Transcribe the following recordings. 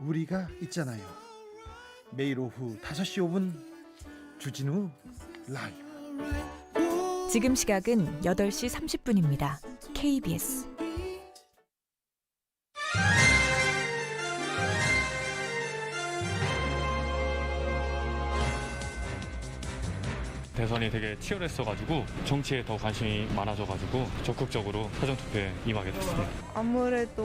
우리가 있잖아요. 매일 오후 5시 5분 주진우 라이브. 지금 시각은 8시 30분입니다. KBS 대선이 되게 치열했어가지고 정치에 더 관심이 많아져가지고 적극적으로 사전투표에 임하게 됐습니다. 아무래도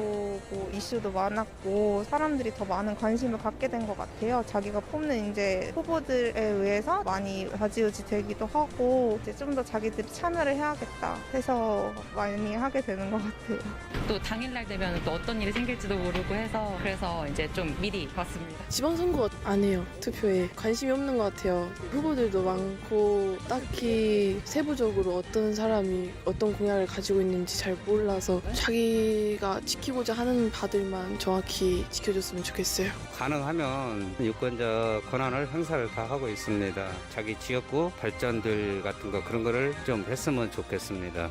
뭐 이슈도 많았고 사람들이 더 많은 관심을 갖게 된 것 같아요. 자기가 뽑는 이제 후보들에 의해서 많이 좌지우지 되기도 하고 이제 좀 더 자기들이 참여를 해야겠다 해서 많이 하게 되는 것 같아요. 또 당일날 되면 또 어떤 일이 생길지도 모르고 해서 그래서 이제 좀 미리 봤습니다. 지방선거 안 해요. 투표에 관심이 없는 것 같아요. 후보들도 많고 딱히 세부적으로 어떤 사람이 어떤 공약을 가지고 있는지 잘 몰라서 자기가 지키고자 하는 바들만 정확히 지켜줬으면 좋겠어요. 가능하면 유권자 권한을 행사를 다 하고 있습니다. 자기 지역구 발전들 같은 거 그런 거를 좀 했으면 좋겠습니다.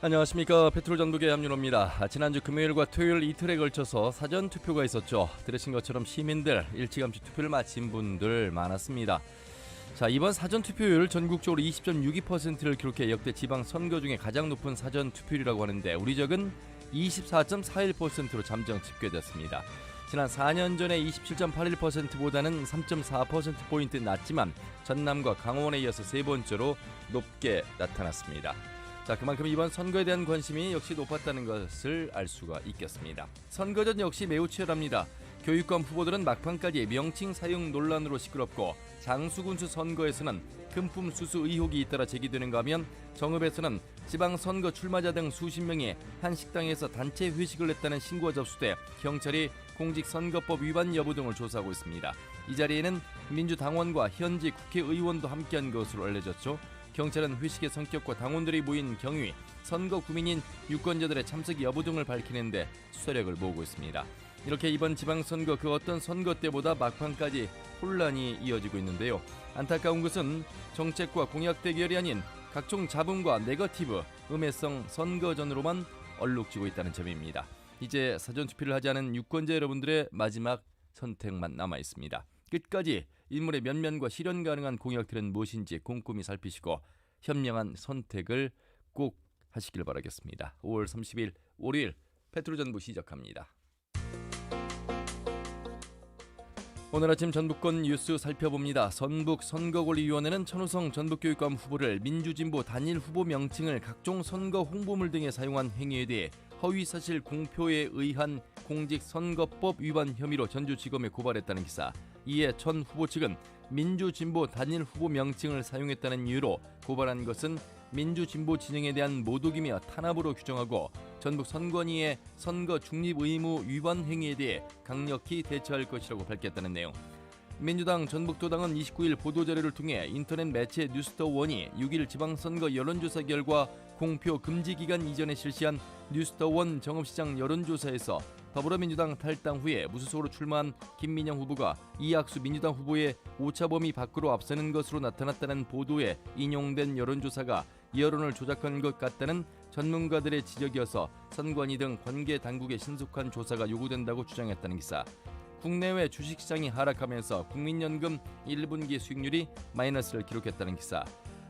안녕하십니까. 페트롤 전북의 함윤호입니다. 지난주 금요일과 토요일 이틀에 걸쳐서 사전투표가 있었죠. 들으신 것처럼 시민들 일찌감치 투표를 마친 분들 많았습니다. 자, 이번 사전투표율 전국적으로 20.62%를 기록해 역대 지방선거 중에 가장 높은 사전투표율이라고 하는데 우리 적은 24.41%로 잠정 집계됐습니다. 지난 4년 전의 27.81%보다는 3.4%포인트 낮지만 전남과 강원에 이어서 세 번째로 높게 나타났습니다. 자, 그만큼 이번 선거에 대한 관심이 역시 높았다는 것을 알 수가 있겠습니다. 선거 전 역시 매우 치열합니다. 교육감 후보들은 막판까지 명칭 사용 논란으로 시끄럽고 장수군수 선거에서는 금품 수수 의혹이 잇따라 제기되는가 하면 정읍에서는 지방선거 출마자 등 수십 명이 한 식당에서 단체 회식을 했다는 신고가 접수돼 경찰이 공직선거법 위반 여부 등을 조사하고 있습니다. 이 자리에는 민주당원과 현직 국회의원도 함께한 것으로 알려졌죠. 경찰은 회식의 성격과 당원들이 모인 경위, 선거 구민인 유권자들의 참석 여부 등을 밝히는데 수사력을 모으고 있습니다. 이렇게 이번 지방선거 그 어떤 선거 때보다 막판까지 혼란이 이어지고 있는데요. 안타까운 것은 정책과 공약 대결이 아닌 각종 잡음과 네거티브, 음해성 선거전으로만 얼룩지고 있다는 점입니다. 이제 사전투표를 하지 않은 유권자 여러분들의 마지막 선택만 남아있습니다. 끝까지 인물의 면면과 실현 가능한 공약들은 무엇인지 꼼꼼히 살피시고 현명한 선택을 꼭 하시길 바라겠습니다. 5월 30일 월요일 페트롤 전부 시작합니다. 오늘 아침 전북권 뉴스 살펴봅니다. 전북 선거관리위원회는 천우성 전북교육감 후보를 민주진보 단일 후보 명칭을 각종 선거 홍보물 등에 사용한 행위에 대해 허위사실 공표에 의한 공직선거법 위반 혐의로 전주지검에 고발했다는 기사. 이에 천 후보 측은 민주진보 단일 후보 명칭을 사용했다는 이유로 고발한 것은 민주진보 진영에 대한 모독이며 탄압으로 규정하고 전북 선관위의 선거 중립 의무 위반 행위에 대해 강력히 대처할 것이라고 밝혔다는 내용. 민주당 전북도당은 29일 보도자료를 통해 인터넷 매체 뉴스더원이 6일 지방선거 여론조사 결과 공표 금지 기간 이전에 실시한 뉴스더원 정읍시장 여론조사에서 더불어민주당 탈당 후에 무소속으로 출마한 김민영 후보가 이학수 민주당 후보의 오차범위 밖으로 앞서는 것으로 나타났다는 보도에 인용된 여론조사가 여론을 조작한 것 같다는 전문가들의 지적이어서 선관위 등 관계 당국의 신속한 조사가 요구된다고 주장했다는 기사. 국내외 주식시장이 하락하면서 국민연금 1분기 수익률이 마이너스를 기록했다는 기사.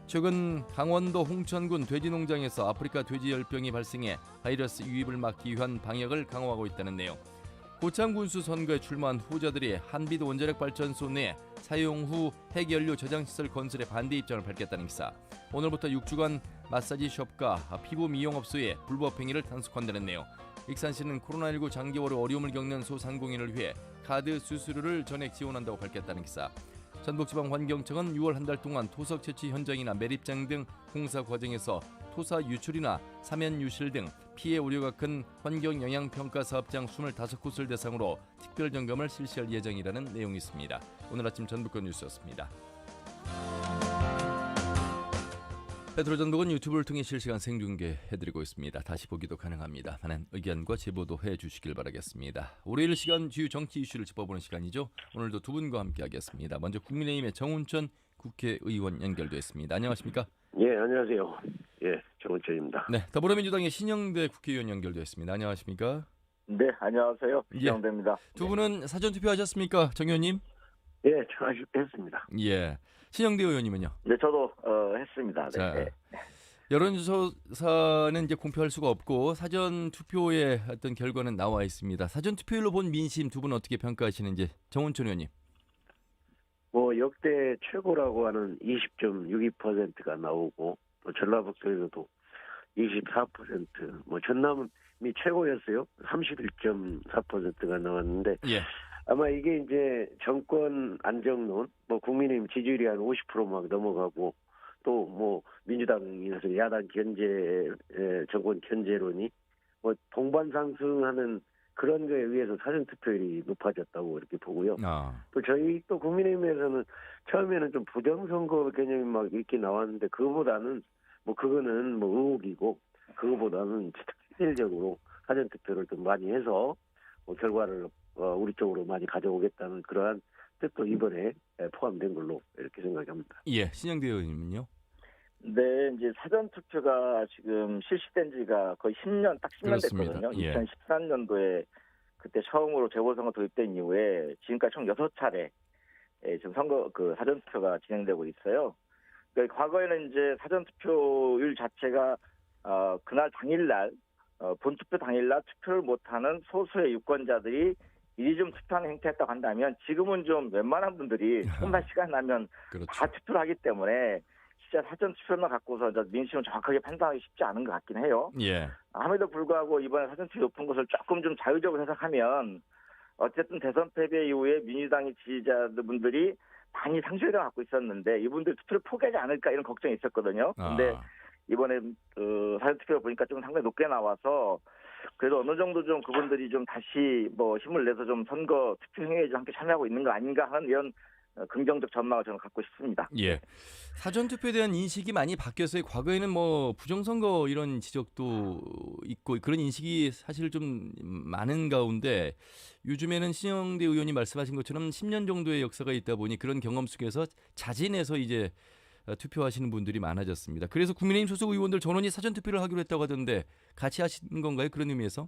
최근 강원도 홍천군 돼지농장에서 아프리카 돼지열병이 발생해 바이러스 유입을 막기 위한 방역을 강화하고 있다는 내용. 고창군수 선거에 출마한 후보자들이 한빛 원자력발전소 내 사용 후 핵연료 저장시설 건설에 반대 입장을 밝혔다는 기사. 오늘부터 6주간 마사지숍과 피부 미용업소에 불법 행위를 단속한다는 내용. 익산시는 코로나19 장기화로 어려움을 겪는 소상공인을 위해 카드 수수료를 전액 지원한다고 밝혔다는 기사. 전북지방환경청은 6월 한 달 동안 토석 채취 현장이나 매립장 등 공사 과정에서 토사 유출이나 사면 유실 등 피해 우려가 큰 환경영향평가 사업장 25곳을 대상으로 특별점검을 실시할 예정이라는 내용이 있습니다. 오늘 아침 전북권 뉴스였습니다. 페트롤 전북은 유튜브를 통해 실시간 생중계해드리고 있습니다. 다시 보기도 가능합니다. 많은 의견과 제보도 해주시길 바라겠습니다. 월요일 시간 주요 정치 이슈를 짚어보는 시간이죠. 오늘도 두 분과 함께하겠습니다. 먼저 국민의힘의 정운천 국회의원 연결되어 있습니다. 안녕하십니까? 예, 안녕하세요. 예, 정운천입니다. 네, 더불어민주당의 신영대 국회의원 연결되어 있습니다. 안녕하십니까? 네, 안녕하세요. 예. 신영대입니다. 두 분은 사전 투표하셨습니까, 정 의원님? 예, 했습니다. 예. 신영대 의원님은요? 네, 저도 했습니다. 네. 자, 네. 여론조사는 이제 공표할 수가 없고 사전 투표의 어떤 결과는 나와 있습니다. 사전 투표율로 본 민심 두 분 어떻게 평가하시는지 정원춘 의원님. 뭐 역대 최고라고 하는 20.62%가 나오고 또 전라북도에서도 24%, 뭐 전남이 최고였어요. 31.4%가 나왔는데 예. 아마 이게 이제 정권 안정론, 뭐 국민의힘 지지율이 한 50% 막 넘어가고 또 뭐 민주당에서 야당 견제, 정권 견제론이 뭐 동반 상승하는 그런 거에 의해서 사전 투표율이 높아졌다고 이렇게 보고요. 또 저희 또 국민의힘에서는 처음에는 좀 부정선거 개념이 막 이렇게 나왔는데 그거보다는 뭐 그거는 뭐 의혹이고 그거보다는 실질적으로 사전 투표를 좀 많이 해서 뭐 결과를 우리 쪽으로 많이 가져오겠다는 그러한 뜻도 이번에 포함된 걸로 이렇게 생각합니다. 예, 신영대 의원님은요? 네, 이제 사전 투표가 지금 실시된 지가 거의 10년, 딱 10년 그렇습니다. 됐거든요. 예. 2013년도에 그때 처음으로 재보선거 도입된 이후에 지금까지 총 6차례 지금 선거 사전 투표가 진행되고 있어요. 그러니까 과거에는 이제 사전 투표율 자체가 그날 당일날 본투표 당일날 투표를 못하는 소수의 유권자들이 미리 좀 투표하는 행태였다고 한다면 지금은 좀 웬만한 분들이 조금만 시간 나면 그렇죠. 다 투표를 하기 때문에 진짜 사전 투표만 갖고서 민심을 정확하게 판단하기 쉽지 않은 것 같긴 해요. 예. 함에도 불구하고 이번에 사전 투표 높은 것을 조금 좀 자유적으로 해석하면 어쨌든 대선 패배 이후에 민주당의 지지자분들이 많이 상실감을 갖고 있었는데 이분들 투표를 포기하지 않을까 이런 걱정이 있었거든요. 근데 이번에 사전 투표를 보니까 좀 상당히 높게 나와서 그래도 어느 정도 좀 그분들이 좀 다시 뭐 힘을 내서 좀 선거 투표 행위에 좀 함께 참여하고 있는 거 아닌가 하는 이런 긍정적 전망을 저는 갖고 싶습니다. 예. 사전 투표에 대한 인식이 많이 바뀌었어요. 과거에는 뭐 부정선거 이런 지적도 있고 그런 인식이 사실 좀 많은 가운데 요즘에는 신영대 의원이 말씀하신 것처럼 10년 정도의 역사가 있다 보니 그런 경험 속에서 자진해서 이제 투표하시는 분들이 많아졌습니다. 그래서 국민의힘 소속 의원들 전원이 사전 투표를 하기로 했다고 하던데 같이 하시는 건가요? 그런 의미에서?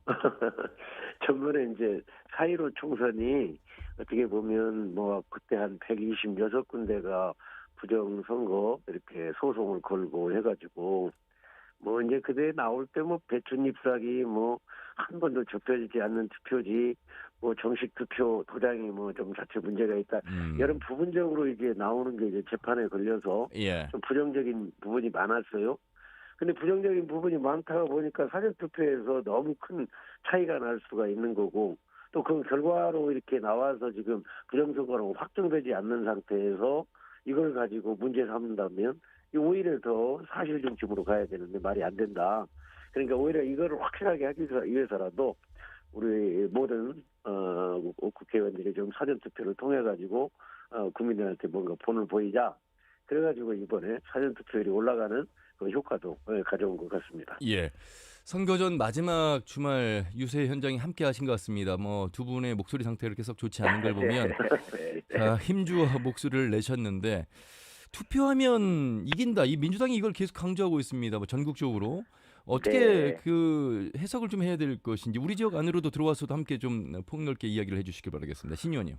전번에 이제 4.15 총선이 어떻게 보면 뭐 그때 한 126군데가 부정선거 이렇게 소송을 걸고 해가지고 뭐 이제 그때 나올 때 뭐 배춘 잎사귀 뭐 한 번도 접혀지지 않는 투표지 뭐 정식 투표 도장이 뭐 좀 자체 문제가 있다 이런 부분적으로 이제 나오는 게 이제 재판에 걸려서 예. 좀 부정적인 부분이 많았어요. 근데 부정적인 부분이 많다가 보니까 사전 투표에서 너무 큰 차이가 날 수가 있는 거고 또 그 결과로 이렇게 나와서 지금 부정선거로 확정되지 않는 상태에서 이걸 가지고 문제 삼는다면 오히려 더 사실 중심으로 가야 되는데 말이 안 된다. 그러니까 오히려 이거를 확실하게 하기 위해서라도 우리 모든 국회의원들이 좀 사전 투표를 통해 가지고 국민들한테 뭔가 본을 보이자. 그래가지고 이번에 사전 투표율이 올라가는 그 효과도 가져온 것 같습니다. 예. 선거 전 마지막 주말 유세 현장에 함께 하신 것 같습니다. 뭐 두 분의 목소리 상태가 그렇게 썩 좋지 않은 걸 보면 힘주어 목소리를 내셨는데 투표하면 이긴다. 이 민주당이 이걸 계속 강조하고 있습니다. 뭐 전국적으로 어떻게 그 해석을 좀 해야 될 것인지 우리 지역 안으로도 들어와서도 함께 좀 폭넓게 이야기를 해주시길 바라겠습니다. 신 의원님.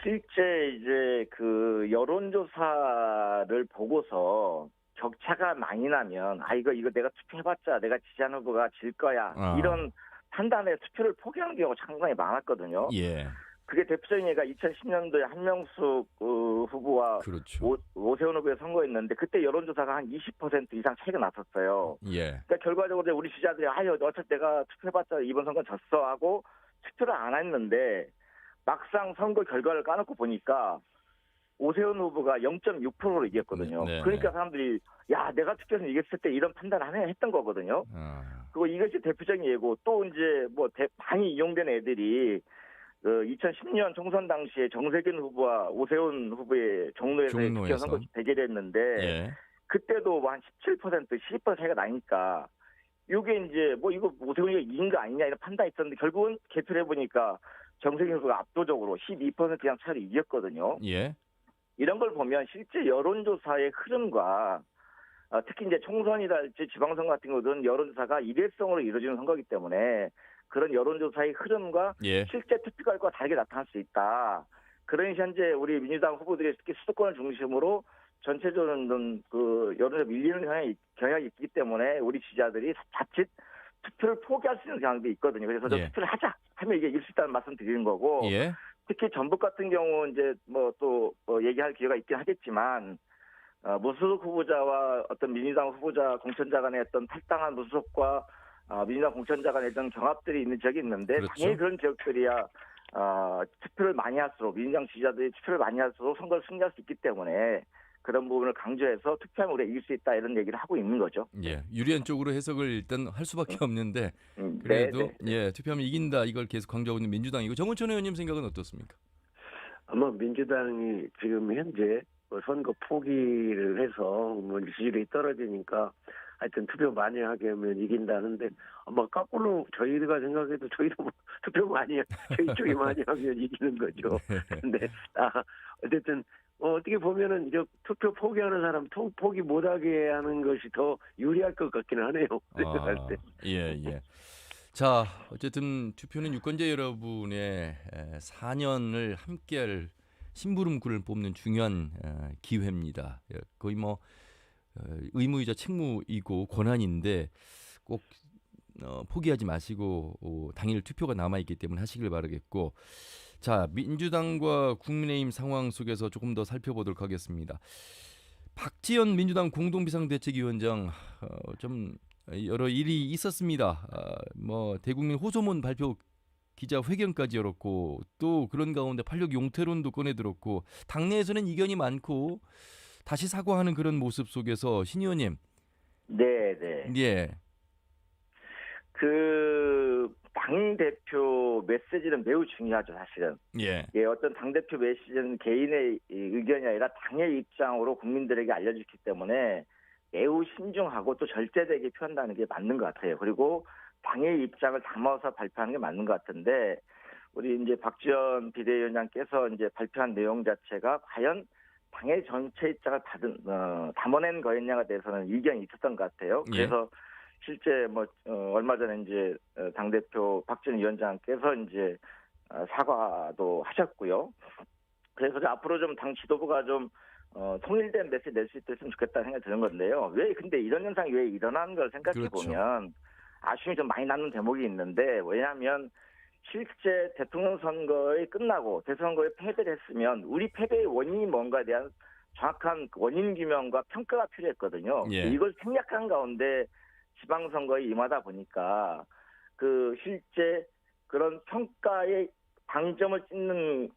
실제 이제 그 여론조사를 보고서 격차가 많이 나면 이거 내가 투표해봤자 내가 지지하는 후보가 질 거야 이런 판단에 투표를 포기하는 경우가 상당히 많았거든요. 예. 그게 대표적인 예가 2010년도에 한명숙 후보와 그렇죠. 오세훈 후보의 선거였는데 그때 여론조사가 한 20% 이상 차이가 났었어요. 예. 그러니까 결과적으로 우리 지지자들이 어차피 내가 투표해봤자 이번 선거 졌어 하고 투표를 안 했는데 막상 선거 결과를 까놓고 보니까 오세훈 후보가 0.6%로 이겼거든요. 네, 그러니까 사람들이 내가 투표해서 이겼을 때 이런 판단을 했던 거거든요. 그리고 이것이 대표적인 예고 또 이제 뭐 많이 이용된 애들이 2010년 총선 당시에 정세균 후보와 오세훈 후보의 종로에서 투표 선거 대결했는데 예. 그때도 뭐 한 17%, 12% 차이가 나니까 이게 이제 뭐 이거 오세훈이가 이긴 거 아니냐 이런 판단이 있었는데 결국은 개표를 해보니까 정세균 후보가 압도적으로 12% 이상 차이로 이겼거든요. 예. 이런 걸 보면 실제 여론조사의 흐름과 특히 이제 총선이랄지 지방선거 같은 것들은 여론조사가 일회성으로 이루어지는 선거이기 때문에 그런 여론조사의 흐름과 예. 실제 투표 결과가 다르게 나타날 수 있다. 그러니 현재 우리 민주당 후보들이 특히 수도권을 중심으로 전체적으로 그 여론에 밀리는 경향이 있기 때문에 우리 지지자들이 자칫 투표를 포기할 수 있는 경향도 있거든요. 그래서 저 예. 투표를 하자 하면 이게 이길 수 있다는 말씀 드리는 거고 예. 특히 전북 같은 경우 이제 뭐 또 얘기할 기회가 있긴 하겠지만 무소속 후보자와 어떤 민주당 후보자 공천자 간의 어떤 탈당한 무소속과 민주당 공천자 간의 어떤 경합들이 있는 지역이 있는데 그렇죠. 당연히 그런 지역들이야 투표를 많이 할수록 민주당 지지자들이 투표를 많이 할수록 선거를 승리할 수 있기 때문에 그런 부분을 강조해서 투표하면 우리가 이길 수 있다 이런 얘기를 하고 있는 거죠. 예. 유리한 쪽으로 해석을 일단 할 수밖에 없는데 그래도 네. 예, 투표하면 이긴다 이걸 계속 강조하고 있는 민주당이고 정은천 의원님 생각은 어떻습니까? 아마 민주당이 지금 현재 선거 포기를 해서 뭐 지지율이 떨어지니까 하여튼 투표 많이 하게 하면 이긴다는데 아마 거꾸로 저희가 생각해도 저희도 뭐 투표 많이 저희 쪽이 많이 하면 이기는 거죠. 근데 어쨌든 어떻게 보면은 이제 투표 포기하는 사람 포기 못하게 하는 것이 더 유리할 것 같기는 하네요. 생각할 때. 예. 자, 어쨌든 투표는 유권자 여러분의 4년을 함께할 심부름꾼을 뽑는 중요한 기회입니다. 거의 뭐 의무이자 책무이고 권한인데 꼭 포기하지 마시고 당일 투표가 남아있기 때문에 하시길 바라겠고 자, 민주당과 국민의힘 상황 속에서 조금 더 살펴보도록 하겠습니다. 박지원 민주당 공동비상대책위원장 좀 여러 일이 있었습니다. 뭐 대국민 호소문 발표 기자회견까지 열었고 또 그런 가운데 86 용태론도 꺼내들었고 당내에서는 이견이 많고 다시 사과하는 그런 모습 속에서 신 의원님. 네. 예. 당 대표 메시지는 매우 중요하죠, 사실은. 예. 어떤 당 대표 메시지는 개인의 의견이 아니라 당의 입장으로 국민들에게 알려주기 때문에 매우 신중하고 또 절제되게 표현하는 게 맞는 것 같아요. 그리고 당의 입장을 담아서 발표하는 게 맞는 것 같은데 우리 이제 박지원 비대위원장께서 이제 발표한 내용 자체가 과연 당의 전체 입장을 담아낸 거였냐에 대해서는 이견이 있었던 것 같아요. 그래서 실제 얼마 전에 이제 당대표 박지원 위원장께서 이제 사과도 하셨고요. 그래서 앞으로 좀 당 지도부가 좀 통일된 메시지 낼 수 있었으면 좋겠다는 생각이 드는 건데요. 근데 이런 현상이 왜 일어나는 걸 생각해 보면 아쉬움이 좀 많이 남는 대목이 있는데 왜냐하면 실제 대통령 선거에 끝나고 대선거에 패배를 했으면 우리 패배의 원인이 뭔가에 대한 정확한 원인 규명과 평가가 필요했거든요. 예. 이걸 생략한 가운데 지방선거에 임하다 보니까 실제 그런 평가의 방점을 찍는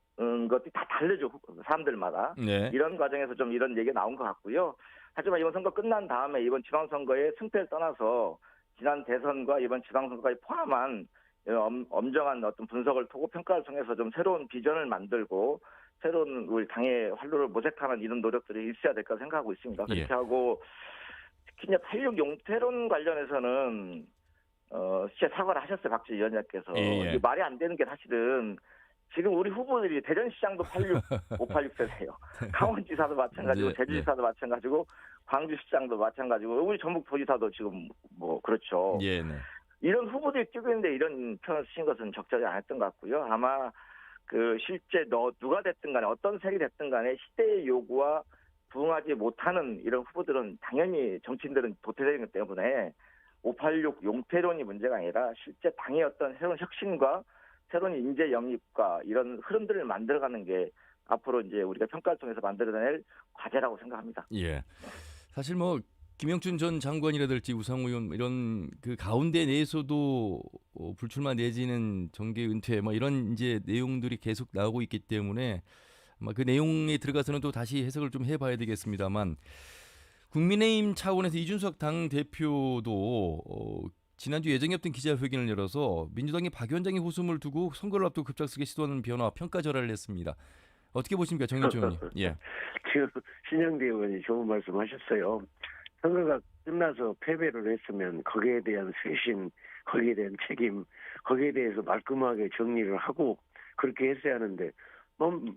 것들이 다 다르죠. 사람들마다. 네. 이런 과정에서 좀 이런 얘기가 나온 것 같고요. 하지만 이번 선거 끝난 다음에 이번 지방선거의 승패를 떠나서 지난 대선과 이번 지방선거까지 포함한 엄정한 어떤 분석을 통고 평가를 통해서 좀 새로운 비전을 만들고 새로운 우리 당의 활로를 모색하는 이런 노력들이 있어야 될 거라 생각하고 있습니다. 그렇게 하고 특히 이제 86 용태론 관련해서는 진짜 사과를 하셨어요. 박지원 위원장께서. 이게 말이 안 되는 게 사실은 지금 우리 후보들이 대전시장도 586세세요. 강원지사도 마찬가지고 제주지사도 마찬가지고 광주시장도 마찬가지고 우리 전북도지사도 지금 그렇죠. 예, 네. 이런 후보들이 뛰고 있는데 이런 표현을 쓰신 것은 적절히 안 했던 것 같고요. 아마 실제 누가 됐든 간에 어떤 색이 됐든 간에 시대의 요구와 부응하지 못하는 이런 후보들은 당연히 정치인들은 도태되기 때문에 586 용태론이 문제가 아니라 실제 당의 어떤 새로운 혁신과 새로운 인재 영입과 이런 흐름들을 만들어가는 게 앞으로 이제 우리가 평가를 통해서 만들어낼 과제라고 생각합니다. 예. 사실 김영춘 전 장관이라든지 우상호 의원 이런 가운데 내에서도 불출마 내지는 정계 은퇴 이런 이제 내용들이 계속 나오고 있기 때문에 아마 그 내용에 들어가서는 또 다시 해석을 좀 해봐야 되겠습니다만 국민의힘 차원에서 이준석 당 대표도 지난주 예정이 없던 기자회견을 열어서 민주당이 박 위원장의 호소문을 두고 선거를 앞두고 급작스럽게 시도하는 변화 평가절하를 했습니다. 어떻게 보십니까, 정인철 의원님? 예. 지금 신영대 의원이 좋은 말씀하셨어요. 선거가 끝나서 패배를 했으면 거기에 대한 쇄신, 거기에 대한 책임, 거기에 대해서 말끔하게 정리를 하고 그렇게 했어야 하는데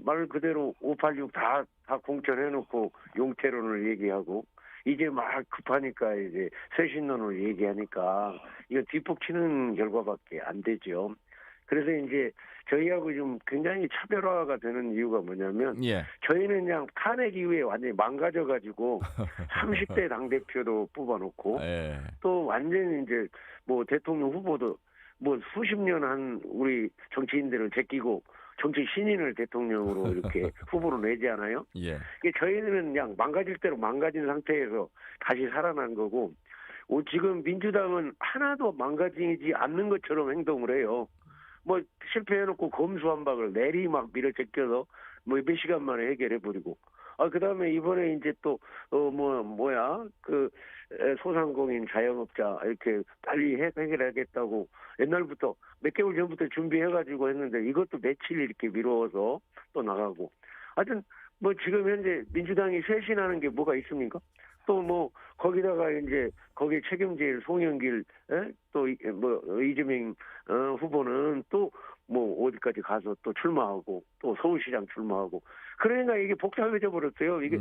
말 그대로 586 다 공천해놓고 용태론을 얘기하고 이제 막 급하니까 이제 쇄신론을 얘기하니까 이거 뒷북치는 결과밖에 안 되죠. 그래서 이제 저희하고 좀 굉장히 차별화가 되는 이유가 뭐냐면 예. 저희는 그냥 탄핵 이후에 완전히 망가져가지고 30대 당대표도 뽑아놓고 예. 또 완전히 이제 뭐 대통령 후보도 뭐 수십 년 한 우리 정치인들을 제끼고 정치 신인을 대통령으로 이렇게 후보로 내지 않아요? 예. 이게 저희는 그냥 망가질 대로 망가진 상태에서 다시 살아난 거고 지금 민주당은 하나도 망가지지 않는 것처럼 행동을 해요. 뭐 실패해놓고 검수완박을 내리 막 밀어제껴서 뭐 몇 시간 만에 해결해버리고 그다음에 이번에 이제 또 소상공인 자영업자 이렇게 빨리 해결하겠다고 옛날부터 몇 개월 전부터 준비해가지고 했는데 이것도 며칠 이렇게 미뤄서 또 나가고 하여튼 뭐 지금 현재 민주당이 쇄신하는 게 뭐가 있습니까? 또 뭐 거기다가 이제 거기에 책임질 송영길 또 이재명 후보는 또 뭐 어디까지 가서 또 출마하고 또 서울시장 출마하고 그러니까 이게 복잡해져 버렸어요. 이게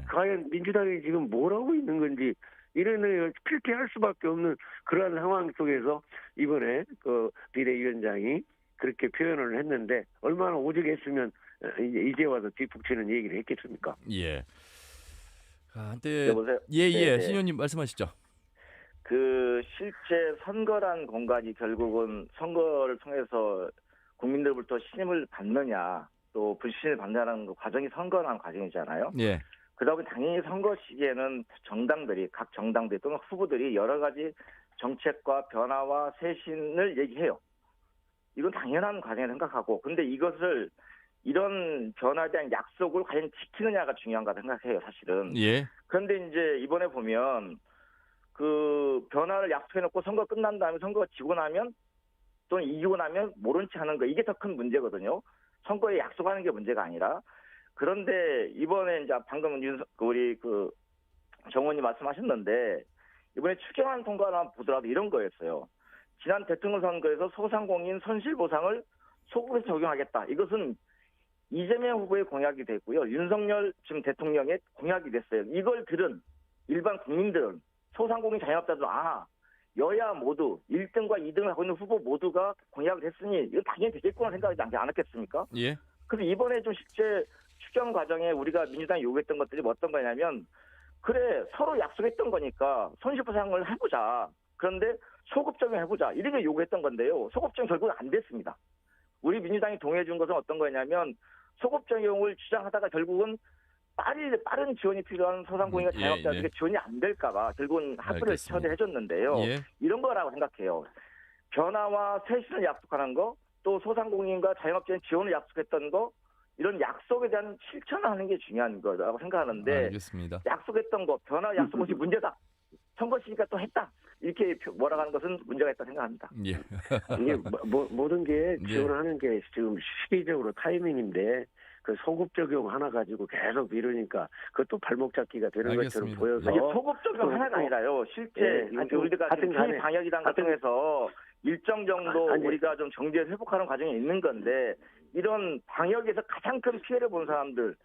과연 민주당이 지금 뭘 하고 있는 건지 이런 필기할 수밖에 없는 그러한 상황 속에서 이번에 그 비대위원장이 그렇게 표현을 했는데 얼마나 오죽했으면 이제 와서 뒷북치는 얘기를 했겠습니까? 예. 한때 여보세요? 예. 신의원님 말씀하시죠. 그 실제 선거란 공간이 결국은 선거를 통해서 국민들부터 신임을 받느냐 또 불신을 받느냐는 과정이 선거라는 과정이잖아요. 예. 그러다 보니 당연히 선거 시기에는 각 정당들 또는 후보들이 여러 가지 정책과 변화와 쇄신을 얘기해요. 이건 당연한 과정이라고 생각하고 근데 이것을 이런 변화에 대한 약속을 과연 지키느냐가 중요한가 생각해요, 사실은. 예. 그런데 이제 이번에 보면 그 변화를 약속해놓고 선거 끝난 다음에 선거가 지고 나면 또는 이기고 나면 모른 체 하는 거 이게 더 큰 문제거든요. 선거에 약속하는 게 문제가 아니라. 그런데 이번에 이제 방금 우리 그 정원님 말씀하셨는데 이번에 추경안 통과만 보더라도 이런 거였어요. 지난 대통령 선거에서 소상공인 손실보상을 소급해서 적용하겠다. 이것은 이재명 후보의 공약이 됐고요. 윤석열 지금 대통령의 공약이 됐어요. 이걸 들은 일반 국민들은 소상공인 자영업자들 여야 모두 1등과 2등을 하고 있는 후보 모두가 공약을 했으니 이거 당연히 되겠구나 생각하지 않았겠습니까? 예. 그래서 이번에 좀 실제 추경 과정에 우리가 민주당이 요구했던 것들이 어떤 거냐면 그래 서로 약속했던 거니까 손실보상을 해보자. 그런데 소급 적용해보자. 이렇게 요구했던 건데요. 소급 적용 결국은 안 됐습니다. 우리 민주당이 동의해 준 것은 어떤 거냐면 소급 적용을 주장하다가 결국은 빠른 지원이 필요한 소상공인과 자영업자들에게 지원이 안 될까 봐 결국은 합의를 처리해 줬는데요. 예. 이런 거라고 생각해요. 변화와 쇄신을 약속하는 거, 또 소상공인과 자영업자의 지원을 약속했던 거, 이런 약속에 대한 실천을 하는 게 중요한 거라고 생각하는데 알겠습니다. 약속했던 거, 변화 약속 없이 문제다. 선거 시기가 또 했다. 이렇게 몰아가는 것은 문제가 있다고 생각합니다. 예. 이게 모든 게 지원하는 게 지금 시기적으로 타이밍인데 그 소급 적용 하나 가지고 계속 미루니까 그것도 발목 잡기가 되는 것처럼 보여서 이게 소급 적용 하나가 아니라요. 실제 우리가 지금 방역이란 걸 통해서 일정 정도 우리가 좀 정지해서 회복하는 과정이 있는 건데 이런 방역에서 가장 큰 피해를 본 사람들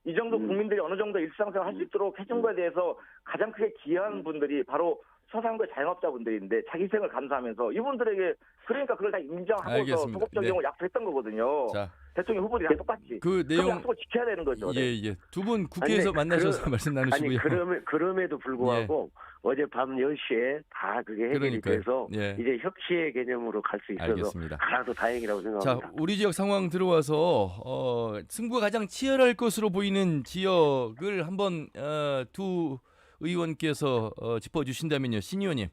이 정도 국민들이 어느 정도 일상생활 할 수 있도록 해준 거에 대해서 가장 크게 기여한 분들이 바로 소상공인 자영업자분들인데 자기 생을 감수하면서 이분들에게 그러니까 그걸 다 인정하고서 소급 적용을 약속했던 거거든요. 자, 대통령 후보들이랑 똑같이. 그 내용 약속을 지켜야 되는 거죠. 예. 두 분 국회에서 만나셔서 말씀 나누시고요. 그럼에도 불구하고 어젯밤 10시에 다 그게 해결이 돼서 이제 협치의 개념으로 갈 수 있어서 알겠습니다. 가라도 다행이라고 생각합니다. 자, 우리 지역 상황 들어와서 승부가 가장 치열할 것으로 보이는 지역을 한번 두 의원께서 짚어주신다면요, 신 의원님.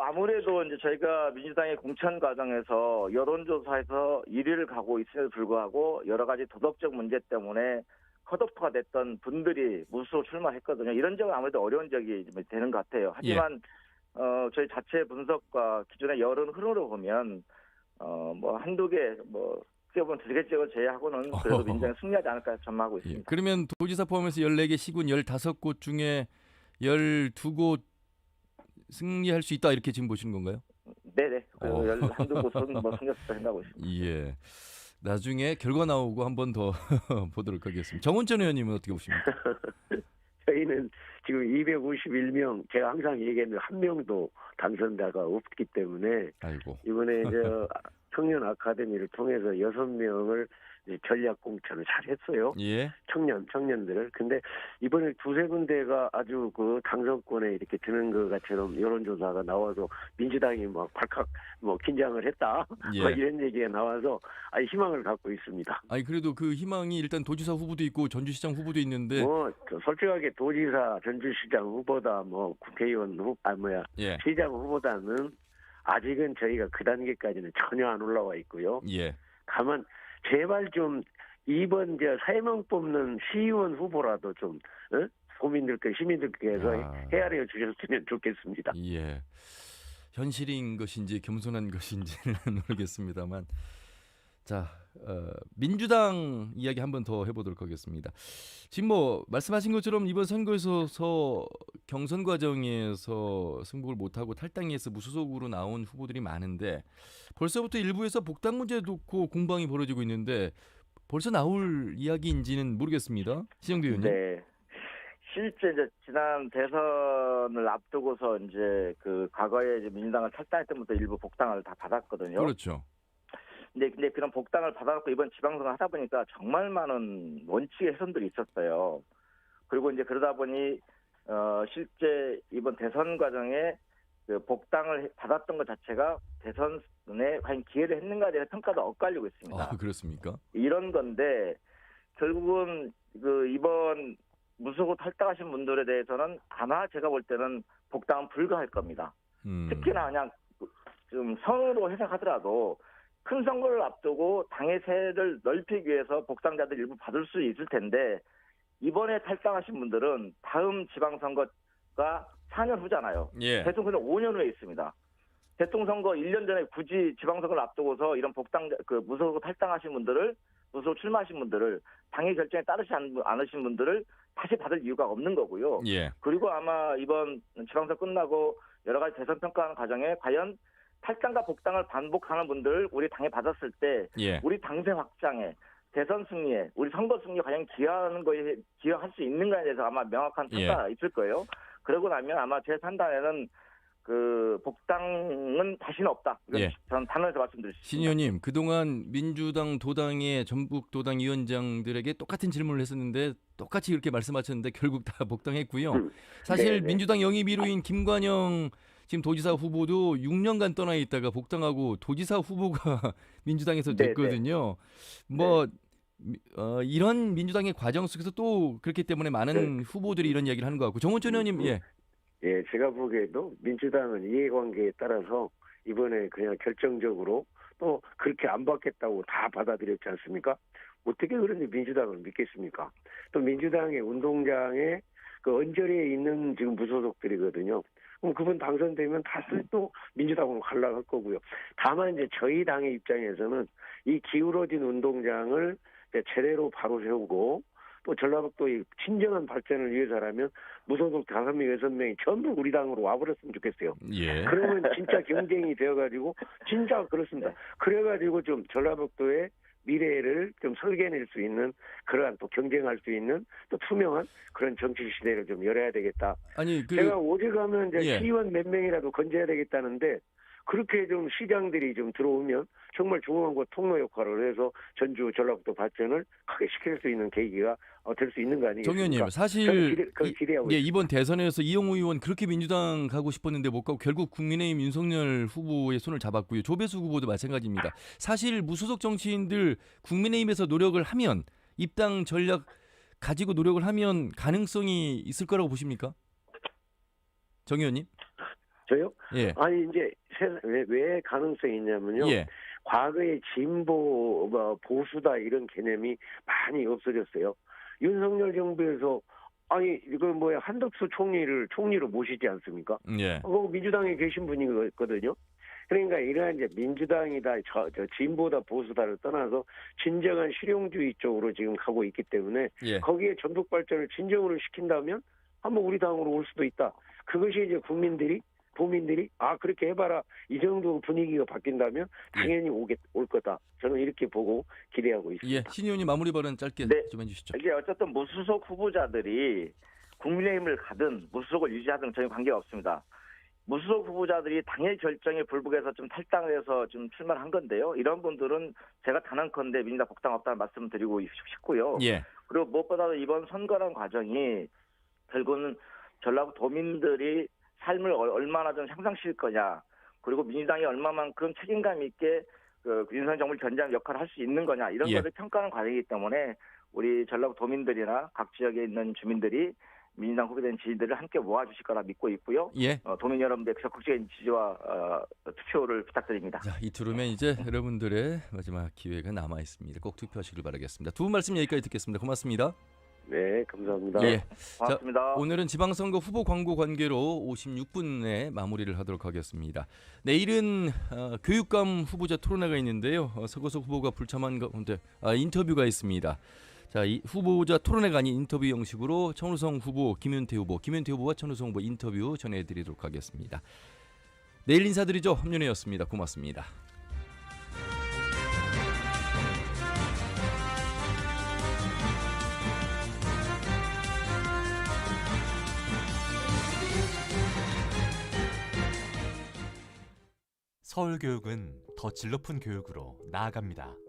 아무래도 이제 저희가 민주당의 공천 과정에서 여론조사에서 1위를 가고 있음에도 불구하고 여러 가지 도덕적 문제 때문에 컷오프가 됐던 분들이 무수로 출마했거든요. 이런 적은 아무래도 어려운 적이 되는 것 같아요. 하지만 저희 자체 분석과 기존의 여론 흐름으로 보면 한두 개 크게 보면 두 개 지역을 제외하고는 그래도 민주당이 승리하지 않을까 전망하고 있습니다. 그러면 도지사 포함해서 14개 시군 15곳 중에 12곳 승리할 수 있다 이렇게 지금 보시는 건가요? 네네. 한두 곳은 승리했다 생각하고 있습니다. 예. 나중에 결과 나오고 한 번 더 보도록 하겠습니다. 정원천 의원님은 어떻게 보십니까? 저희는 지금 251명, 제가 항상 얘기했는데 한 명도 당선자가 없기 때문에 아이고. 이번에 저 청년 아카데미를 통해서 6명을 전략 공천을 잘 했어요. 예. 청년들을. 근데 이번에 두세 군데가 아주 그 당선권에 이렇게 드는 것 같처럼 여론조사가 나와서 민주당이 막 발칵 뭐 긴장을 했다. 예. 뭐 이런 얘기가 나와서 희망을 갖고 있습니다. 아니 그래도 그 희망이 일단 도지사 후보도 있고 전주시장 후보도 있는데 뭐 솔직하게 도지사, 전주시장 후보다 뭐 국회의원 예. 시장 후보다는 아직은 저희가 그 단계까지는 전혀 안 올라와 있고요. 예. 다만 제발 좀 이번 저 3명 뽑는 시의원 후보라도 좀 시민들께서 헤아려 주셨으면 좋겠습니다. 예. 현실인 것인지 겸손한 것인지는 모르겠습니다만 자 민주당 이야기 한번 더 해보도록 하겠습니다. 지금 뭐 말씀하신 것처럼 이번 선거에서 경선 과정에서 승복을 못하고 탈당해서 무소속으로 나온 후보들이 많은데 벌써부터 일부에서 복당 문제 놓고 공방이 벌어지고 있는데 벌써 나올 이야기인지는 모르겠습니다. 신영대 의원님. 네. 실제 이제 지난 대선을 앞두고서 이제 그 과거에 이제 민주당을 탈당했던 분도 일부 복당을 다 받았거든요. 그렇죠. 근데 그런 복당을 받아갖고 이번 지방선거 하다 보니까 정말 많은 원칙의 훼손들이 있었어요. 그리고 이제 그러다 보니 실제 이번 대선 과정에 그 복당을 받았던 것 자체가 대선에 과연 기회를 했는가에 대한 평가도 엇갈리고 있습니다. 아, 그렇습니까? 이런 건데 결국은 그 이번 무소속 탈당하신 분들에 대해서는 아마 제가 볼 때는 복당은 불가할 겁니다. 특히나 그냥 좀 선으로 해석하더라도 큰 선거를 앞두고 당의 세를 넓히기 위해서 복당자들 일부 받을 수 있을 텐데 이번에 탈당하신 분들은 다음 지방선거가 4년 후잖아요. 예. 대통령 5년 후에 있습니다. 대통령 선거 1년 전에 굳이 지방선거를 앞두고서 이런 무소속 탈당하신 분들을 무소속 출마하신 분들을 당의 결정에 따르지 않으신 분들을 다시 받을 이유가 없는 거고요. 예. 그리고 아마 이번 지방선거 끝나고 여러 가지 대선 평가하는 과정에 과연 탈당과 복당을 반복하는 분들을 우리 당에 받았을 때 예. 우리 당세 확장에 대선 승리에 우리 선거 승리에 과연 기여할 수 있는가에 대해서 아마 명확한 평가가 있을 거예요. 그러고 나면 아마 제 판단에는 그 복당은 다시는 없다. 이건 예. 저는 단호해서 말씀드리겠습니다. 신 의원님, 그동안 민주당 도당의 전북도당 위원장들에게 똑같은 질문을 했었는데 똑같이 이렇게 말씀하셨는데 결국 다 복당했고요. 사실 네네. 민주당 영입 1호인 김관영 지금 도지사 후보도 6년간 떠나 있다가 복당하고 도지사 후보가 민주당에서 됐거든요. 뭐 이런 민주당의 과정 속에서 또 그렇기 때문에 많은 후보들이 이런 이야기를 하는 것 같고 정원천 의원님, 예, 제가 보기에도 민주당은 이해관계에 따라서 이번에 그냥 결정적으로 또 그렇게 안 받겠다고 다 받아들였지 않습니까? 어떻게 그런지 민주당을 믿겠습니까? 또 민주당의 운동장에 그 언저리에 있는 지금 무소속들이거든요. 그럼 그분 당선되면 다시 또 민주당으로 갈라갈 거고요. 다만 이제 저희 당의 입장에서는 이 기울어진 운동장을 제대로 바로 세우고 또 전라북도의 진정한 발전을 위해서라면 무소속 5명, 6명이 전부 우리 당으로 와버렸으면 좋겠어요. 예. 그러면 진짜 경쟁이 되어가지고 진짜 그렇습니다. 그래가지고 좀 전라북도의 미래를 좀 설계낼 수 있는 그러한 또 경쟁할 수 있는 또 투명한 그런 정치 시대를 좀 열어야 되겠다. 아니 제가 오직 가면 이제 예. 시의원 몇 명이라도 건져야 되겠다는데 그렇게 좀 시장들이 좀 들어오면 정말 중앙과 통로 역할을 해서 전주 전라북도 발전을 크게 시킬 수 있는 계기가 될 수 있는 거 아니겠습니까? 정 의원님, 사실 기대하고 이번 대선에서 이영우 의원 그렇게 민주당 가고 싶었는데 못 가고 결국 국민의힘 윤석열 후보의 손을 잡았고요. 조배수 후보도 마찬가지입니다. 사실 무소속 정치인들 국민의힘에서 노력을 하면 입당 전략 가지고 노력을 하면 가능성이 있을 거라고 보십니까? 정 의원님? 저요? 예. 아니 이제 왜 가능성이 있냐면요. 예. 과거의 진보 보수다 이런 개념이 많이 없어졌어요. 윤석열 정부에서 아니 이거 뭐야 한덕수 총리로 모시지 않습니까? 예. 민주당에 계신 분이거든요. 그러니까 이러한 이제 민주당이다 저 진보다 보수다를 떠나서 진정한 실용주의 쪽으로 지금 가고 있기 때문에 예. 거기에 전북 발전을 진정으로 시킨다면 한번 우리 당으로 올 수도 있다. 그것이 이제 도민들이 그렇게 해봐라 이 정도 분위기가 바뀐다면 당연히 올 거다. 저는 이렇게 보고 기대하고 있습니다. 예, 신 의원님 마무리 발언 짧게 네. 좀 해주시죠. 이게 어쨌든 무소속 후보자들이 국민의힘을 가든 무소속을 유지하든 전혀 관계가 없습니다. 무소속 후보자들이 당일 결정에 불복해서 좀 탈당을 해서 좀 출마를 한 건데요. 이런 분들은 제가 단언컨대 민주당 복당 없다는 말씀을 드리고 싶고요. 예. 그리고 무엇보다도 이번 선거란 과정이 결국은 전라도민들이 삶을 얼마나 좀 향상시킬 거냐, 그리고 민주당이 얼마만큼 책임감 있게 그 윤석열 정부를 견제하는 역할을 할 수 있는 거냐, 이런 예. 것을 평가하는 과정이기 때문에 우리 전라도민들이나 각 지역에 있는 주민들이 민주당 후보된 지지들을 함께 모아주실 거라 믿고 있고요. 예. 도민 여러분들의 적극적인 지지와 투표를 부탁드립니다. 자, 이틀 후면 이제 여러분들의 마지막 기회가 남아 있습니다. 꼭 투표하시길 바라겠습니다. 두 분 말씀 여기까지 듣겠습니다. 고맙습니다. 네, 감사합니다. 예. 고맙습니다. 자, 오늘은 지방선거 후보 광고 관계로 56분에 마무리를 하도록 하겠습니다. 내일은 교육감 후보자 토론회가 있는데요. 서거석 후보가 불참한 가운데 인터뷰가 있습니다. 자, 이 후보자 토론회가 아닌 인터뷰 형식으로 천우성 후보, 김윤태 후보와 천우성 후보 인터뷰 전해드리도록 하겠습니다. 내일 인사드리죠. 함윤혜였습니다. 고맙습니다. 서울교육은 더 질 높은 교육으로 나아갑니다.